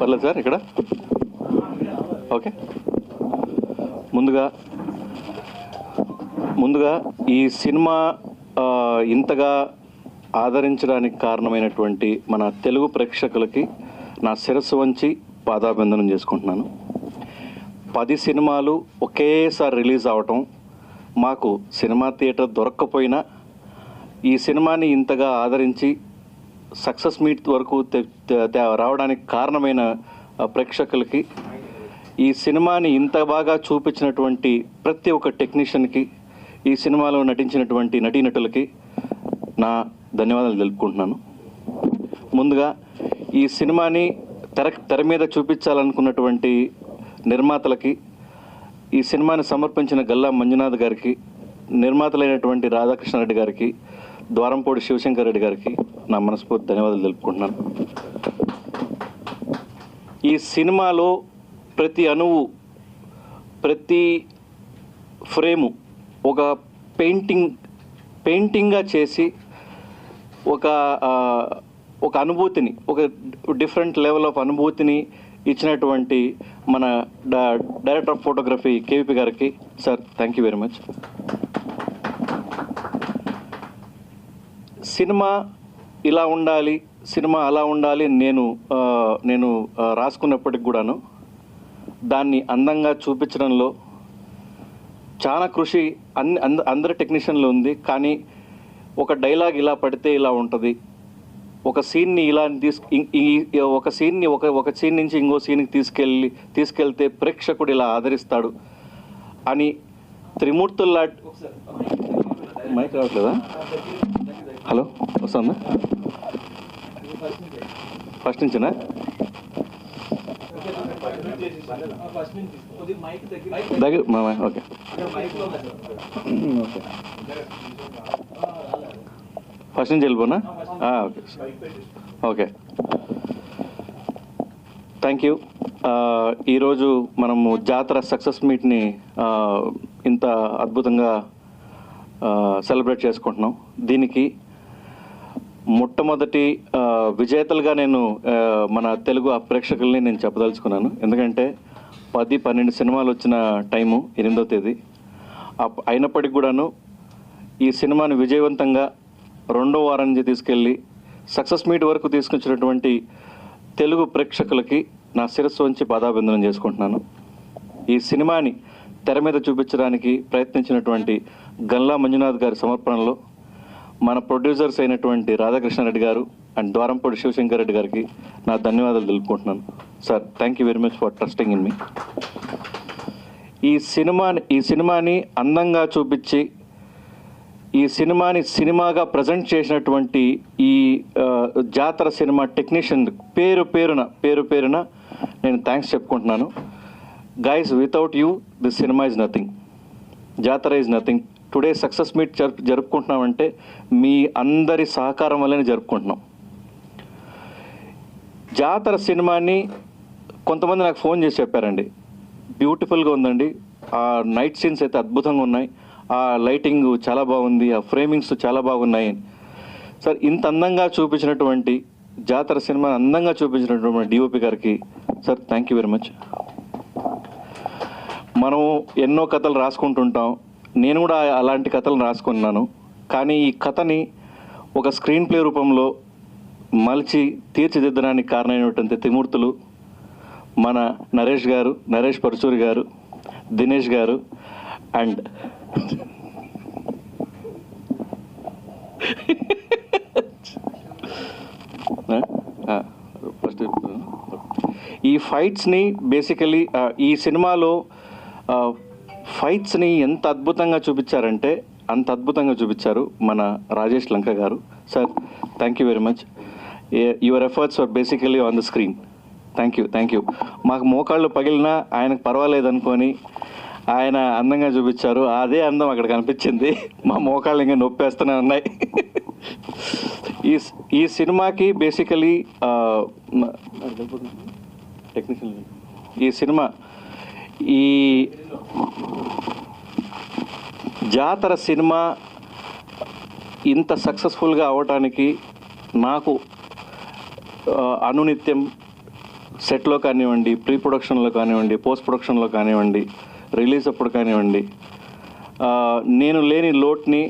పర్లేదు సార్ ఇక్కడ ఓకే. ముందుగా ఈ సినిమా ఇంతగా ఆదరించడానికి కారణమైనటువంటి మన తెలుగు ప్రేక్షకులకి నా శిరస్సు వంచి పాదాభివందనం చేసుకుంటున్నాను. 10 సినిమాలు ఒకేసారి రిలీజ్ అవటం, మాకు సినిమా థియేటర్ దొరక్కపోయినా ఈ సినిమాని ఇంతగా ఆదరించి సక్సెస్ మీట్ వరకు రావడానికి కారణమైన ప్రేక్షకులకి, ఈ సినిమాని ఇంత బాగా చూపించినటువంటి ప్రతి ఒక్క టెక్నీషియన్కి, ఈ సినిమాలో నటించినటువంటి నటీనటులకి నా ధన్యవాదాలు తెలుపుకుంటున్నాను. ముందుగా ఈ సినిమాని తెర మీద చూపించాలనుకున్నటువంటి నిర్మాతలకి, ఈ సినిమాని సమర్పించిన గల్లా మంజునాథ్ గారికి, నిర్మాతలైనటువంటి రాధాకృష్ణారెడ్డి గారికి, ద్వారంపూడి శివశంకర్ రెడ్డి గారికి నా మనస్ఫూర్తి ధన్యవాదాలు తెలుపుకుంటున్నాను. ఈ సినిమాలో ప్రతి అణువు, ప్రతి ఫ్రేము ఒక పెయింటింగ్గా చేసి ఒక అనుభూతిని, ఒక డిఫరెంట్ లెవెల్ ఆఫ్ అనుభూతిని ఇచ్చినటువంటి మన డైరెక్టర్ ఆఫ్ ఫోటోగ్రఫీ కేవీపీ గారికి sir thank you very much. Cinema ఇలా ఉండాలి, సినిమా అలా ఉండాలి నేను రాసుకున్నప్పటికి కూడాను దాన్ని అందంగా చూపించడంలో చాలా కృషి అందరి టెక్నీషియన్లు ఉంది. కానీ ఒక డైలాగ్ ఇలా పడితే ఇలా ఉంటుంది, ఒక సీన్ని ఇలా ఒక సీన్ నుంచి ఇంకో సీన్కి తీసుకెళ్తే ప్రేక్షకుడు ఇలా ఆదరిస్తాడు అని త్రిమూర్తుల్లా. మైక్ రావట్లేదా? హలో, వస్తుందా? ఫస్ట్ నుంచినా? దగ్గర ఓకే ఓకే, ఫస్ట్ నుంచి వెళ్ళిపోనా? Okay okay, thank you. ఈరోజు మనము జాతర సక్సెస్ మీట్ని ఇంత అద్భుతంగా సెలబ్రేట్ చేసుకుంటున్నాం. దీనికి మొట్టమొదటి విజేతలుగా నేను మన తెలుగు ప్రేక్షకుల్ని నేను చెప్పదలుచుకున్నాను. ఎందుకంటే 10-12 సినిమాలు వచ్చిన టైము 8వ తేదీ అయినప్పటికి కూడాను ఈ సినిమాని విజయవంతంగా 2వ వారం నుంచి తీసుకెళ్ళి సక్సెస్ మీట్ వరకు తీసుకొచ్చినటువంటి తెలుగు ప్రేక్షకులకి నా శిరస్సు వంచి పాదాభివందనం చేసుకుంటున్నాను. ఈ సినిమాని తెర మీద చూపించడానికి ప్రయత్నించినటువంటి గల్లా మంజునాథ్ గారి సమర్పణలో మన ప్రొడ్యూసర్స్ అయినటువంటి రాధాకృష్ణారెడ్డి గారు అండ్ ద్వారంపూడి శివశంకర్ రెడ్డి గారికి నా ధన్యవాదాలు తెలుపుకుంటున్నాను. Sir thank you very much for trusting in me. ఈ సినిమాని అందంగా చూపించి ఈ సినిమాని సినిమాగా ప్రజెంట్ చేసినటువంటి ఈ జాతర సినిమా టెక్నీషియన్ పేరు పేరున నేను థ్యాంక్స్ చెప్పుకుంటున్నాను. Guys, without you this cinema is nothing, Jathara is nothing. Today success meet జరుపుకుంటున్నామంటే మీ అందరి సహకారం వల్లనే జరుపుకుంటున్నాం. జాతర సినిమాని కొంతమంది నాకు ఫోన్ చేసి చెప్పారండి, బ్యూటిఫుల్గా ఉందండి, ఆ నైట్ సీన్స్ అయితే అద్భుతంగా ఉన్నాయి, ఆ లైటింగ్ చాలా బాగుంది, ఆ ఫ్రేమింగ్స్ చాలా బాగున్నాయి. సార్, ఇంత అందంగా చూపించినటువంటి జాతర సినిమాని అందంగా చూపించినటువంటి డిఓపి గారికి sir thank you very much. మనం ఎన్నో కథలు రాసుకుంటుంటాం, నేను కూడా అలాంటి కథలను రాసుకున్నాను. కానీ ఈ కథని ఒక స్క్రీన్ ప్లే రూపంలో మలిచి తీర్చిదిద్దడానికి కారణమైనటువంటి త్రిమూర్తులు మన నరేష్ పరచూరి గారు, దినేష్ గారు అండ్ ఫస్ట్ ఈ ఫైట్స్ని బేసికలీ ఈ సినిమాలో ఫైట్స్ని ఎంత అద్భుతంగా చూపించారంటే అంత అద్భుతంగా చూపించారు మన రాజేష్ లంక గారు. Sir thank you very much. Your efforts are basically on the screen. Thank you. మాకు మోకాళ్ళు పగిలినా ఆయనకు పర్వాలేదు అనుకొని ఆయన అందంగా చూపించారు. అదే అందం అక్కడ కనిపించింది. మా మోకాళ్ళు ఇంకా నొప్పేస్తూనే ఉన్నాయి. ఈ సినిమాకి బేసికలీ టెక్నికల్ ఈ సినిమా ఈ జాతర సినిమా ఇంత సక్సెస్ఫుల్గా అవ్వటానికి నాకు అనునిత్యం సెట్లో కానివ్వండి, ప్రీ ప్రొడక్షన్లో కానివ్వండి, పోస్ట్ ప్రొడక్షన్లో కానివ్వండి, రిలీజ్ అప్పుడు కానివ్వండి, నేను లేని లోట్ని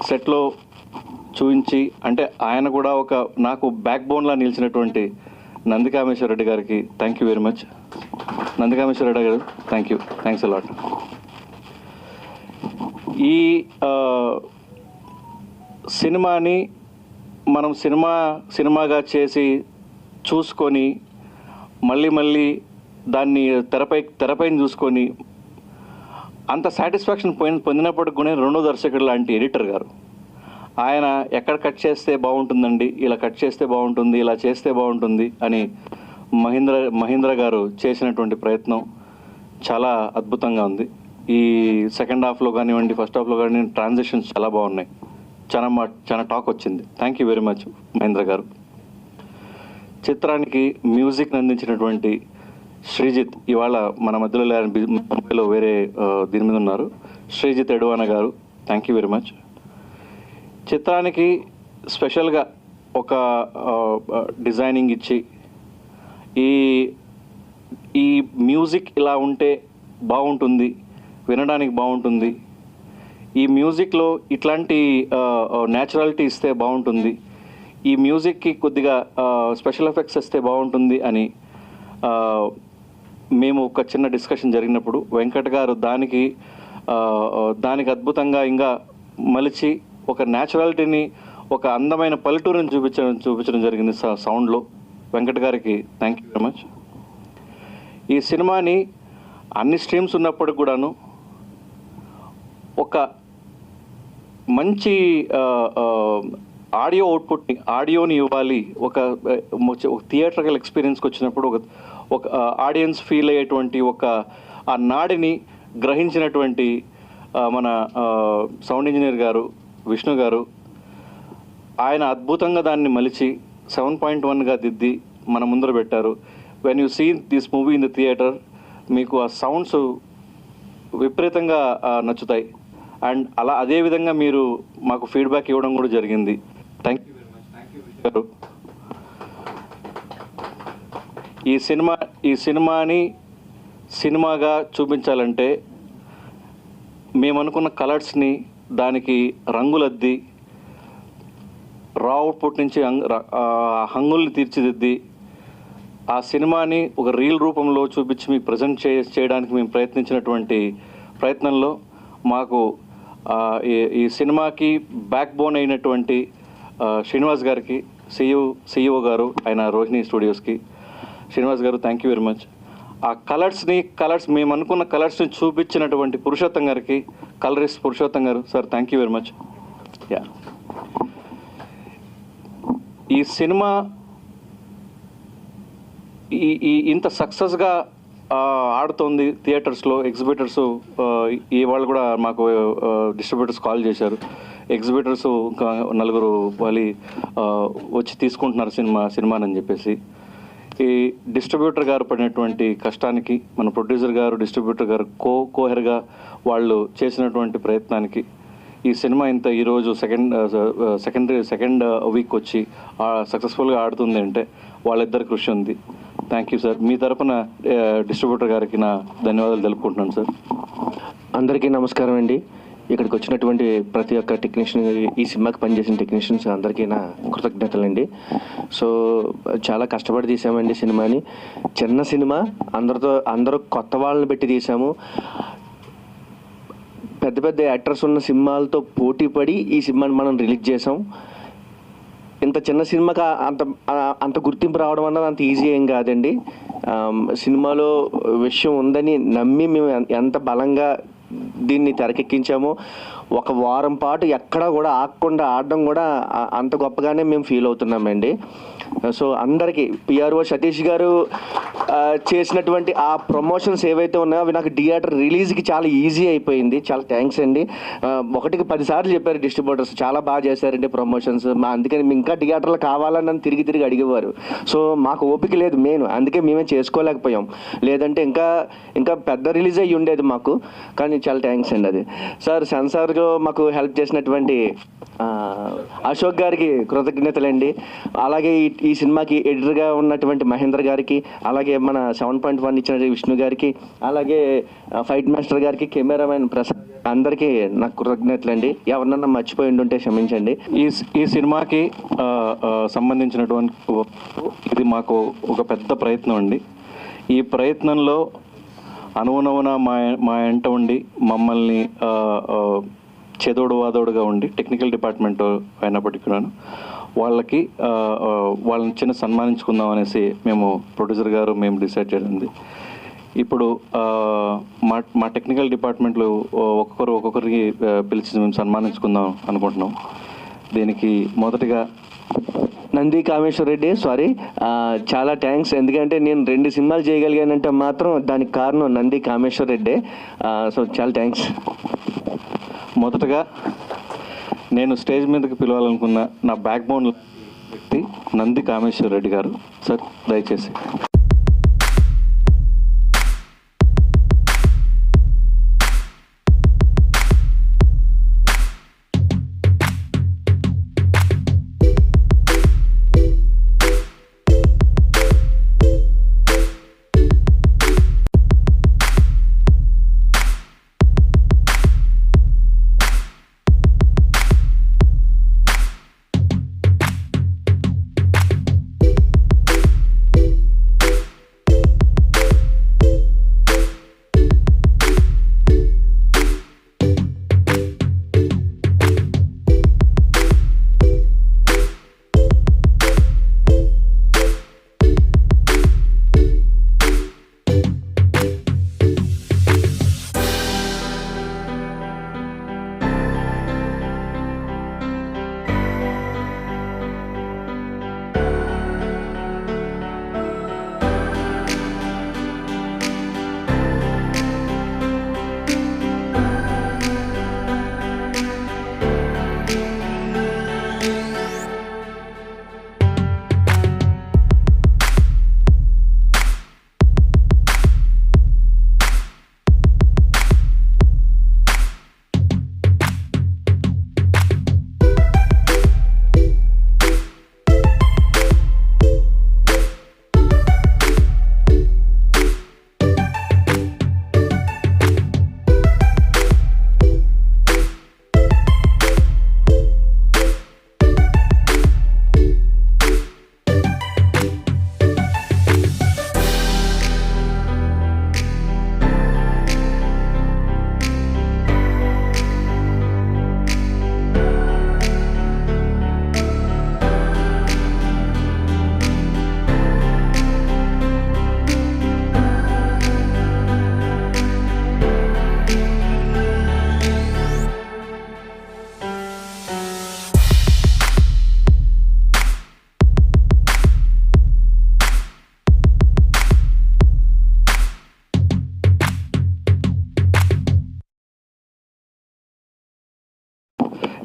సెట్లో చూపించి, అంటే ఆయన కూడా ఒక నాకు బ్యాక్ బోన్లా నిలిచినటువంటి నందికామేశ్వర రెడ్డి గారికి thank you very much. Nandikameswara Reddy గారు థ్యాంక్స్ అలాట్. ఈ సినిమాని మనం సినిమాగా చేసి చూసుకొని మళ్ళీ దాన్ని తెరపైన చూసుకొని అంత సాటిస్ఫాక్షన్ పొందినప్పటికి కూడా రెండో దర్శకుడు లాంటి ఎడిటర్ గారు ఆయన ఎక్కడ కట్ చేస్తే బాగుంటుందండి, ఇలా కట్ చేస్తే బాగుంటుంది, ఇలా చేస్తే బాగుంటుంది అని మహేంద్ర గారు చేసినటువంటి ప్రయత్నం చాలా అద్భుతంగా ఉంది. ఈ సెకండ్ హాఫ్లో కానివ్వండి, ఫస్ట్ హాఫ్లో కానివ్వండి, ట్రాన్సిషన్స్ చాలా బాగున్నాయి. చాలా టాక్ వచ్చింది. Thank you very much Mahendra గారు. చిత్రానికి మ్యూజిక్ అందించినటువంటి శ్రీజిత్, ఇవాళ మన మధ్యలో ముంబైలో వేరే దీని మీద ఉన్నారు, శ్రీజిత్ ఎడువాన గారు థ్యాంక్ యూ వెరీ మచ్. చిత్రానికి స్పెషల్గా ఒక డిజైనింగ్ ఇచ్చి ఈ మ్యూజిక్ ఇలా ఉంటే బాగుంటుంది, వినడానికి బాగుంటుంది, ఈ మ్యూజిక్లో ఇట్లాంటి న్యాచురాలిటీ ఇస్తే బాగుంటుంది, ఈ మ్యూజిక్కి కొద్దిగా స్పెషల్ ఎఫెక్ట్స్ ఇస్తే బాగుంటుంది అని మేము ఒక చిన్న డిస్కషన్ జరిగినప్పుడు వెంకట్ గారు దానికి అద్భుతంగా ఇంకా మలిచి ఒక న్యాచురాలిటీని, ఒక అందమైన పల్లెటూరుని చూపించడం జరిగింది సౌండ్లో. వెంకట్ గారికి థ్యాంక్ యూ వెరీ మచ్. ఈ సినిమాని అన్ని స్ట్రీమ్స్ ఉన్నప్పటికి కూడాను ఒక మంచి ఆడియోని ఇవ్వాలి. ఒక థియేటర్కల్ ఎక్స్పీరియన్స్కి వచ్చినప్పుడు ఒక ఆడియన్స్ ఫీల్ అయ్యేటువంటి ఆ నాడిని గ్రహించినటువంటి మన సౌండ్ ఇంజనీర్ గారు విష్ణు గారు, ఆయన అద్భుతంగా దాన్ని మలిచి 7.1గా దిద్ది మన ముందర పెట్టారు. When you see this movie in the theatre మీకు ఆ సౌండ్స్ విపరీతంగా నచ్చుతాయి. అండ్ అదేవిధంగా మీరు మాకు ఫీడ్బ్యాక్ ఇవ్వడం కూడా జరిగింది. Thank you very much. Thank you Vishnu గారు. ఈ సినిమాని సినిమాగా చూపించాలంటే మేము అనుకున్న కలర్స్ని దానికి రంగులద్ది రా అవుట్పుట్ నుంచి హంగుల్ని తీర్చిదిద్ది ఆ సినిమాని ఒక రీల్ రూపంలో చూపించి మీకు ప్రజెంట్ చేయడానికి మేము ప్రయత్నించినటువంటి ప్రయత్నంలో మాకు ఈ సినిమాకి బ్యాక్ బోన్ అయినటువంటి శ్రీనివాస్ గారికి, సిఇఓ గారు ఆయన రోహిణి స్టూడియోస్కి, శ్రీనివాస్ గారు థ్యాంక్ యూ వెరీ మచ్. ఆ కలర్స్ మేము అనుకున్న కలర్స్ని చూపించినటువంటి పురుషోత్తం గారికి, కలరిస్ట్ పురుషోత్తం గారు sir thank you very much. Yeah, ఈ సినిమా ఇంత సక్సెస్గా ఆడుతోంది థియేటర్స్లో. ఎగ్జిబిటర్స్ ఇవాళ కూడా మాకు డిస్ట్రిబ్యూటర్స్ కాల్ చేశారు. ఎగ్జిబిటర్స్ ఇంకా 4 వచ్చి తీసుకుంటున్నారు సినిమాని చెప్పేసి. ఈ డిస్ట్రిబ్యూటర్ గారు పడినటువంటి కష్టానికి, మన ప్రొడ్యూసర్ గారు, డిస్ట్రిబ్యూటర్ గారు కోహెర్గా వాళ్ళు చేసినటువంటి ప్రయత్నానికి ఈ సినిమా ఇంత ఈరోజు సెకండ్ వీక్ వచ్చి సక్సెస్ఫుల్గా ఆడుతుంది అంటే వాళ్ళిద్దరి కృషి ఉంది. Thank you sir. మీ తరపున డిస్ట్రిబ్యూటర్ గారికి నా ధన్యవాదాలు తెలుపుకుంటున్నాను సార్. అందరికీ నమస్కారం అండి. ఇక్కడికి వచ్చినటువంటి ప్రతి ఒక్క టెక్నీషియన్, ఈ సినిమాకి పనిచేసిన టెక్నీషియన్స్ అందరికీ నా కృతజ్ఞతలండి. సో చాలా కష్టపడి తీసామండి సినిమాని. చిన్న సినిమా, అందరూ కొత్త వాళ్ళని పెట్టి తీసాము. పెద్ద యాక్టర్స్ ఉన్న సినిమాలతో పోటీ పడి ఈ సినిమాని మనం రిలీజ్ చేసాం. ఇంత చిన్న సినిమాకి అంత గుర్తింపు రావడం అన్నది అంత ఈజీ ఏం కాదండి. సినిమాలో విషయం ఉందని నమ్మి మేము ఎంత బలంగా దీన్ని తెరకెక్కించామో, ఒక వారం పాటు ఎక్కడా కూడా ఆగకుండా ఆడడం కూడా అంత గొప్పగానే మేము ఫీల్ అవుతున్నామండి. సో అందరికీ పిఆర్ఓ సతీష్ గారు చేసినటువంటి ఆ ప్రమోషన్స్ ఏవైతే ఉన్నాయో అవి నాకు థియేటర్ రిలీజ్కి చాలా ఈజీ అయిపోయింది. చాలా థ్యాంక్స్ అండి. 1కి 10 సార్లు చెప్పారు డిస్ట్రిబ్యూటర్స్, చాలా బాగా చేశారండి ప్రమోషన్స్. అందుకని మేము ఇంకా థియేటర్లో కావాలని నన్ను తిరిగి అడిగేవారు. సో మాకు ఓపిక లేదు మెయిన్, అందుకే మేమే చేసుకోలేకపోయాం. లేదంటే ఇంకా పెద్ద రిలీజ్ అయ్యి ఉండేది మాకు. కానీ చాలా థ్యాంక్స్ అండి. అది సార్ సెన్సార్ వరకు మాకు హెల్ప్ చేసినటువంటి అశోక్ గారికి కృతజ్ఞతలండి. అలాగే ఈ సినిమాకి ఎడిటర్గా ఉన్నటువంటి మహేంద్ర గారికి, అలాగే మన 7.1 ఇచ్చిన విష్ణు గారికి, అలాగే ఫైట్ మాస్టర్ గారికి, కెమెరామెన్ ప్రసాద్, అందరికీ నాకు కృతజ్ఞతలండి. ఎవరినన్నా మర్చిపోయి ఉంటే క్షమించండి. ఈ సినిమాకి సంబంధించినటువంటి ఇది మాకు ఒక పెద్ద ప్రయత్నం అండి. ఈ ప్రయత్నంలో అనువునవున మా ఎంట ఉండి మమ్మల్ని చేదోడు వాదోడుగా ఉండి టెక్నికల్ డిపార్ట్మెంట్ అయినప్పటికీ కూడా వాళ్ళని చిన్న సన్మానించుకుందాం అనేసి మేము ప్రొడ్యూసర్ గారు మేము డిసైడ్ చేసింది. ఇప్పుడు మా టెక్నికల్ డిపార్ట్మెంట్లో ఒక్కొక్కరికి పిలిచి మేము సన్మానించుకుందాం అనుకుంటున్నాం. దీనికి మొదటిగా నంది కామేశ్వర్ రెడ్డి, చాలా థ్యాంక్స్. ఎందుకంటే నేను 2 సినిమాలు చేయగలిగానంటే మాత్రం దానికి కారణం నంది కామేశ్వర్ రెడ్డి. సో చాలా థ్యాంక్స్. మొదటగా నేను స్టేజ్ మీదకి పిలవాలనుకున్న నా బ్యాక్ బోన్ వ్యక్తి నంది కామేశ్వర్ రెడ్డి గారు. సార్ దయచేసి.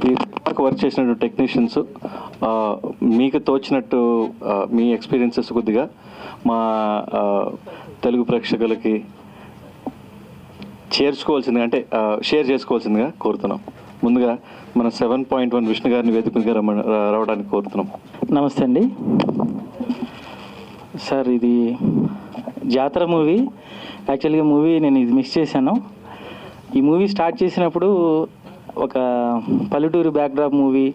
ఈ సినిమాకి వర్క్ చేసినటువంటి టెక్నీషియన్స్ మీకు తోచినట్టు మీ ఎక్స్పీరియన్సెస్ కొద్దిగా మా తెలుగు ప్రేక్షకులకి చేర్చుకోవాల్సిందిగా అంటే షేర్ చేసుకోవాల్సిందిగా కోరుతున్నాం. ముందుగా మన 7.1 విష్ణు గారిని వేదికగా రావడానికి కోరుతున్నాం. నమస్తే అండి సార్. ఇది జాతర మూవీ. యాక్చువల్గా మూవీ నేను ఇది మిస్ చేశాను. ఈ మూవీ స్టార్ట్ చేసినప్పుడు ఒక పల్లెటూరు బ్యాక్డ్రాప్ మూవీ,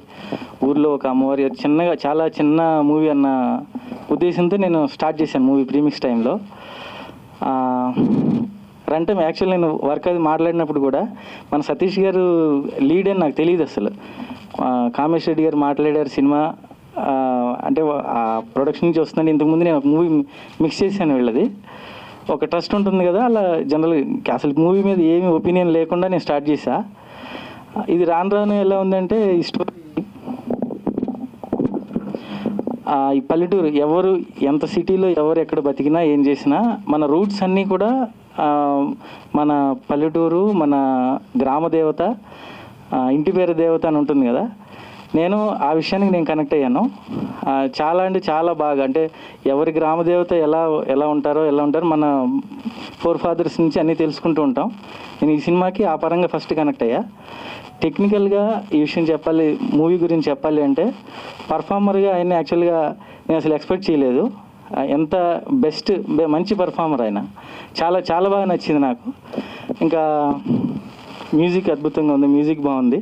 ఊర్లో ఒక అమ్మవారి చిన్నగా చాలా చిన్న మూవీ అన్న ఉద్దేశంతో నేను స్టార్ట్ చేశాను మూవీ ప్రీమిక్స్ టైంలో. రన్ టైం యాక్చువల్ నేను వర్క్ అది మాట్లాడినప్పుడు కూడా మన సతీష్ గారు లీడ్ అని నాకు తెలియదు అసలు. కామేష్ రెడ్డి గారు మాట్లాడారు సినిమా అంటే ప్రొడక్షన్ నుంచి వస్తుందని. ఇంతకుముందు నేను ఒక మూవీ మిక్స్ చేశాను వీళ్ళది. ఒక ట్రస్ట్ ఉంటుంది కదా, అలా జనరల్గా అసలు మూవీ మీద ఏమి ఒపీనియన్ లేకుండా నేను స్టార్ట్ చేశా. ఇది రాను రాను ఎలా ఉందంటే ఈ స్టోరీ ఈ పల్లెటూరు ఎవరు ఎంత సిటీలో ఎవరు ఎక్కడ బతికినా ఏం చేసినా మన రూట్స్ అన్నీ కూడా మన పల్లెటూరు, మన గ్రామ దేవత, ఇంటి పేరు దేవత అని ఉంటుంది కదా. నేను ఆ విషయానికి నేను కనెక్ట్ అయ్యాను. చాలా అంటే చాలా బాగా, అంటే ఎవరి గ్రామదేవత ఎలా ఉంటారో మన ఫాదర్స్ నుంచి అన్నీ తెలుసుకుంటూ ఉంటాం. నేను ఈ సినిమాకి ఆ పరంగా ఫస్ట్ కనెక్ట్ అయ్యా. టెక్నికల్గా ఈ విషయం చెప్పాలి, మూవీ గురించి చెప్పాలి అంటే పర్ఫార్మర్గా ఆయన యాక్చువల్గా నేను అసలు ఎక్స్పెక్ట్ చేయలేదు. ఎంత మంచి పర్ఫార్మర్ ఆయన, చాలా చాలా బాగా నచ్చింది నాకు. ఇంకా మ్యూజిక్ అద్భుతంగా ఉంది, మ్యూజిక్ బాగుంది.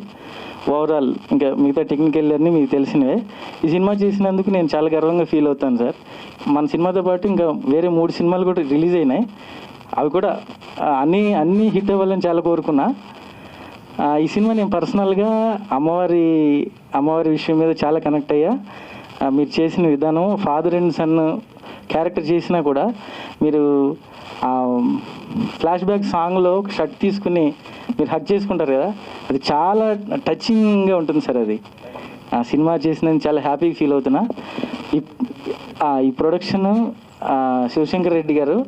ఓవరాల్ ఇంకా మిగతా టెక్నికల్ అన్నీ మీకు తెలిసినవే. ఈ సినిమా చేసినందుకు నేను చాలా గర్వంగా ఫీల్ అవుతాను సార్. మన సినిమాతో పాటు ఇంకా వేరే 3 సినిమాలు కూడా రిలీజ్ అయినాయి, అవి కూడా అన్నీ హిట్ అవ్వాలని చాలా కోరుకున్నా. ఈ సినిమా నేను పర్సనల్గా అమ్మవారి విషయం మీద చాలా కనెక్ట్ అయ్యా. మీరు చేసిన విధానం, ఫాదర్ అండ్ సన్ క్యారెక్టర్ చేసినా కూడా మీరు ఫ్లాష్ బ్యాక్ సాంగ్లో ఒక షర్ట్ తీసుకుని మీరు హగ్ చేసుకుంటారు కదా, అది చాలా టచింగ్గా ఉంటుంది సార్. అది ఆ సినిమా చేసినందుకు చాలా హ్యాపీగా ఫీల్ అవుతున్నా. ఈ ప్రొడక్షన్ శివశంకర్ రెడ్డి గారు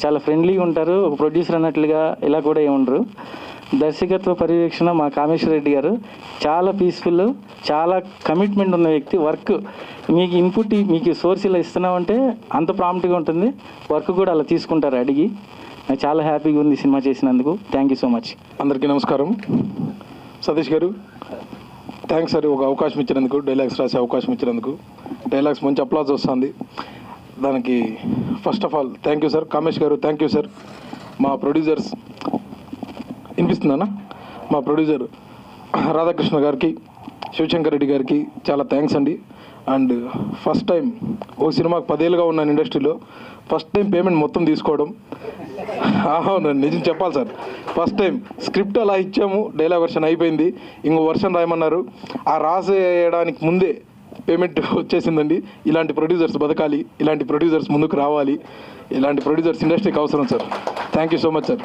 చాలా ఫ్రెండ్లీగా ఉంటారు, ఒక ప్రొడ్యూసర్ అన్నట్లుగా ఇలా కూడా ఏముండరు. దర్శకత్వ పర్యవేక్షణ మా కామేశ్వర రెడ్డి గారు చాలా పీస్ఫుల్, చాలా కమిట్మెంట్ ఉన్న వ్యక్తి. వర్క్ మీకు ఇన్పుట్, మీకు సోర్స్ ఇలా ఇస్తున్నామంటే అంత ప్రాంప్ట్గా ఉంటుంది. వర్క్ కూడా అలా తీసుకుంటారు అడిగి. నాకు చాలా హ్యాపీగా ఉంది సినిమా చేసినందుకు. Thank you so much. అందరికీ నమస్కారం. సతీష్ గారు థ్యాంక్స్ సార్, ఒక అవకాశం ఇచ్చినందుకు, డైలాగ్స్ రాసే అవకాశం ఇచ్చినందుకు. డైలాగ్స్ మంచి అప్లాజ్ వస్తుంది, దానికి first of all thank you sir. Kamesh గారు థ్యాంక్ యూ సార్. మా ప్రొడ్యూసర్స్ వినిపిస్తుందన్నా, మా ప్రొడ్యూసర్ రాధాకృష్ణ గారికి, శివశంకర్ రెడ్డి గారికి చాలా థ్యాంక్స్ అండి. అండ్ ఫస్ట్ టైం ఓ సినిమాకి 10 ఏళ్ళుగా ఉన్నాను ఇండస్ట్రీలో, ఫస్ట్ టైం పేమెంట్ మొత్తం తీసుకోవడం. అవునండి, నిజం చెప్పాలి సార్. ఫస్ట్ టైం స్క్రిప్ట్ అలా ఇచ్చాము, డైలాగ్ వర్షన్ అయిపోయింది, ఇంకో వర్షన్ రాయమన్నారు. ఆ రాసేయడానికి ముందే పేమెంట్ వచ్చేసిందండి. ఇలాంటి ప్రొడ్యూసర్స్ బతకాలి, ఇలాంటి ప్రొడ్యూసర్స్ ముందుకు రావాలి, ఇలాంటి ప్రొడ్యూసర్స్ ఇండస్ట్రీకి అవసరం sir. Thank you so much sir.